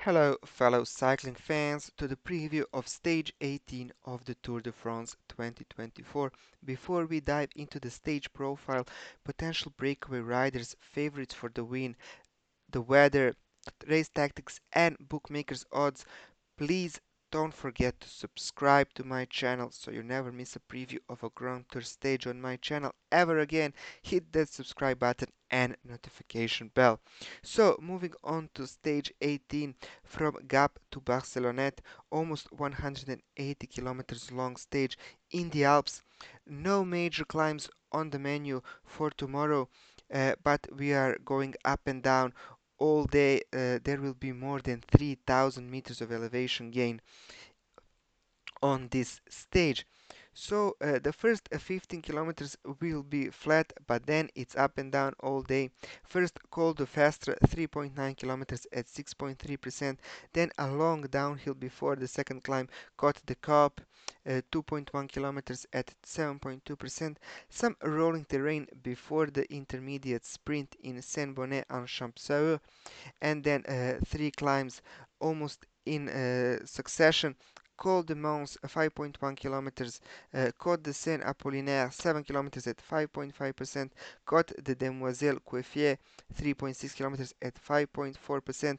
Hello, fellow cycling fans, to the preview of Stage 18 of the Tour de France 2024. Before we dive into the stage profile, potential breakaway riders, favorites for the win, the weather, race tactics, and bookmakers' odds, please don't forget to subscribe to my channel so you never miss a preview of a Grand Tour stage on my channel ever again. Hit that subscribe button and notification bell. So moving on to stage 18, from Gap to Barcelonnette, almost 180 kilometers long stage in the Alps. No major climbs on the menu for tomorrow, but we are going up and down all day. There will be more than 3,000 meters of elevation gain on this stage. So the first 15 kilometers will be flat, but then it's up and down all day. First Col de Festre, 3.9 kilometers at 6.3%, then a long downhill before the second climb, Côte de Cap, 2.1 kilometers at 7.2%, some rolling terrain before the intermediate sprint in Saint-Bonnet-en-Champsaur, and then three climbs almost in succession. Col de Mons, 5.1 kilometers, Côte de Saint-Apollinaire, 7 kilometers at 5.5%, Côte de Demoiselle Coiffier, 3.6 kilometers at 5.4%,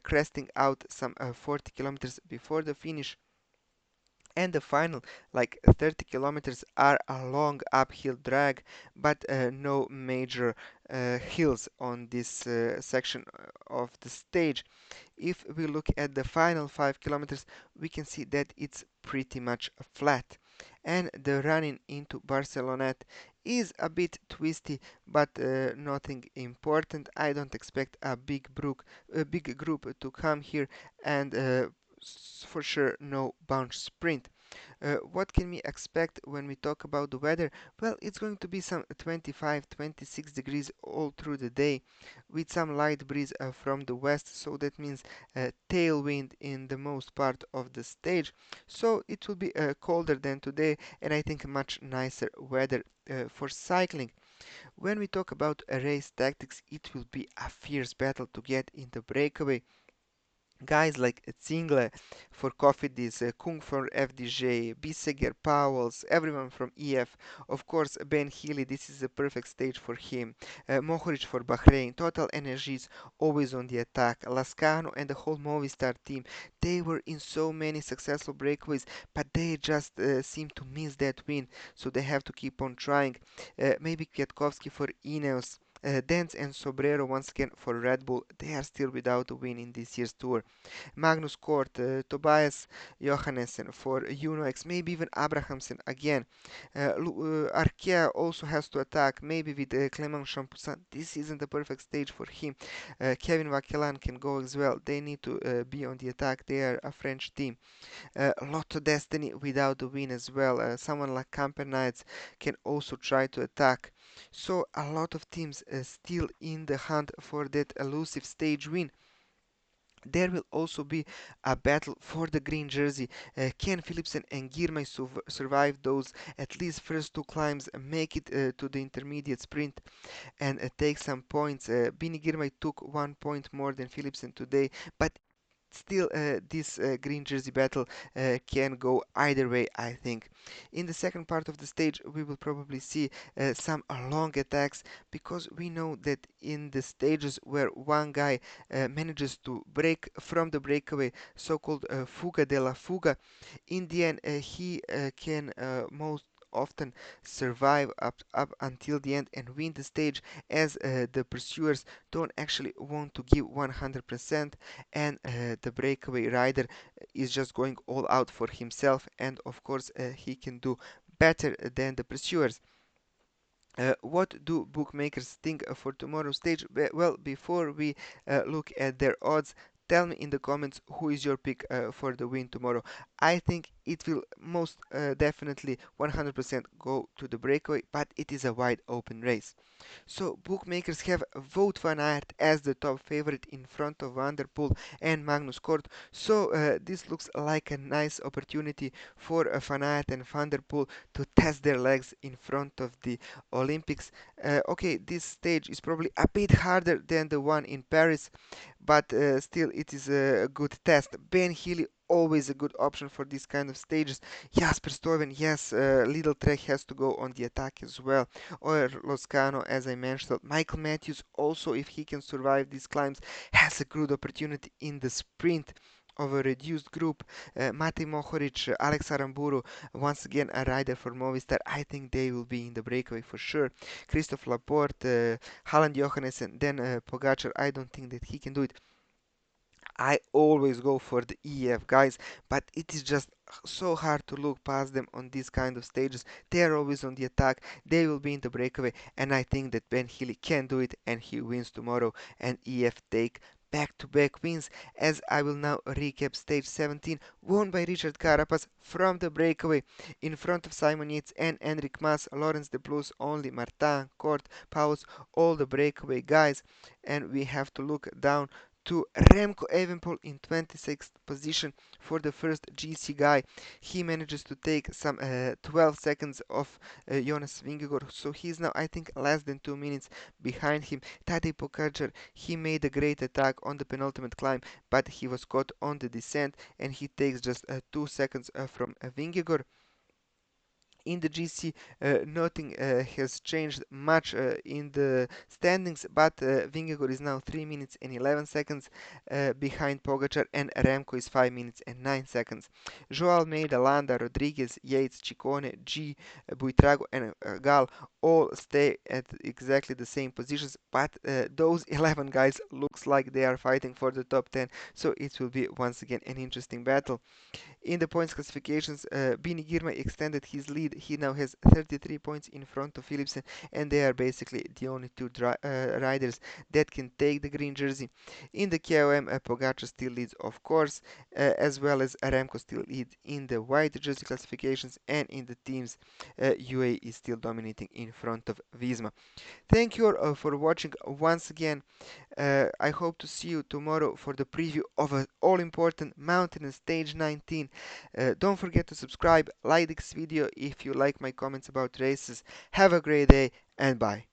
cresting out some 40 kilometers before the finish. And the final, like 30 kilometers, are a long uphill drag, but no major hills on this section of the stage. If we look at the final 5 kilometers, we can see that it's pretty much flat. And the running into Barcelonnette is a bit twisty, but nothing important. I don't expect a big group to come here, and for sure no bunch sprint. What can we expect when we talk about the weather? Well, it's going to be some 25-26 degrees all through the day, with some light breeze from the west, so that means tailwind in the most part of the stage. So it will be colder than today, and I think much nicer weather for cycling. When we talk about race tactics, it will be a fierce battle to get in the breakaway. Guys like Zingle for Cofidis, Kung for FDJ, Bisseger, Powells, everyone from EF, of course Ben Healy, this is a perfect stage for him, Mohoric for Bahrain, Total Energies always on the attack, Lascano and the whole Movistar team, they were in so many successful breakaways, but they just seem to miss that win, so they have to keep on trying. Maybe Kwiatkowski for Ineos. Dance and Sobrero once again for Red Bull. They are still without a win in this year's tour. Magnus Kort, Tobias Johannessen for UNOX, maybe even Abrahamsen again. Arkea also has to attack, maybe with Clement Champoussin. This isn't the perfect stage for him. Kevin Vaquelan can go as well. They need to be on the attack. They are a French team. Lotto Destiny without the win as well. Someone like Camper Knights can also try to attack. So a lot of teams still in the hunt for that elusive stage win. There will also be a battle for the green jersey. Can Philipsen and Girmay survive those at least first two climbs, make it to the intermediate sprint, and take some points? Bini Girmay took 1 point more than Philipsen today, but still this green jersey battle can go either way, I think. In the second part of the stage we will probably see some long attacks, because we know that in the stages where one guy manages to break from the breakaway, so-called fuga de la fuga, in the end he can most often survive up until the end and win the stage, as the pursuers don't actually want to give 100%, and the breakaway rider is just going all out for himself, and of course he can do better than the pursuers. What do bookmakers think for tomorrow's stage? Well, before we look at their odds, tell me in the comments who is your pick for the win tomorrow. I think it will most definitely 100% go to the breakaway, but it is a wide open race. So bookmakers have Wout van Aert as the top favorite in front of Van der Poel and Magnus Kort. So this looks like a nice opportunity for Van Aert and Van der Poel to test their legs in front of the Olympics. Okay, this stage is probably a bit harder than the one in Paris, but still it is a good test. Ben Healy always a good option for these kind of stages. Jasper Stuyven, yes, Little Trek has to go on the attack as well, or Loscano, as I mentioned. Michael Matthews also, if he can survive these climbs, has a good opportunity in the sprint of a reduced group. Matej Mohoric, Alex Aramburu, once again a rider for Movistar. I think they will be in the breakaway for sure. Christophe Laporte, Haaland Johannessen, then Pogacar. I don't think that he can do it. I always go for the EF guys, but it is just so hard to look past them on these kind of stages. They are always on the attack. They will be in the breakaway, and I think that Ben Healy can do it, and he wins tomorrow. And EF take back-to-back wins. As I will now recap stage 17, won by Richard Carapaz from the breakaway, in front of Simon Yates and Enric Mas, Lawrence de Plus, only Martin, Kort, Paus, all the breakaway guys. And we have to look down to Remco Evenepoel in 26th position for the first GC guy. He manages to take some 12 seconds off Jonas Vingegaard, so he's now, I think, less than 2 minutes behind him. Tadej Pogacar, he made a great attack on the penultimate climb, but he was caught on the descent, and he takes just 2 seconds from Vingegaard. In the GC, nothing has changed much in the standings, but Vingegaard is now 3 minutes and 11 seconds behind Pogacar, and Remco is 5 minutes and 9 seconds. Joao Almeida, Landa, Rodriguez, Yates, Ciccone, G, Buitrago, and Gal all stay at exactly the same positions, but those 11 guys looks like they are fighting for the top 10, so it will be once again an interesting battle. In the points classifications, Bini Girma extended his lead. He now has 33 points in front of Philipsen, and they are basically the only two riders that can take the green jersey. In the KOM, Pogacar still leads, of course, as well as Aramco still leads in the white jersey classifications, and in the teams, UAE is still dominating in front of Visma. Thank you all for watching once again. I hope to see you tomorrow for the preview of an all-important mountain stage 19. Don't forget to subscribe, like this video if you like my comments about races. Have a great day and bye.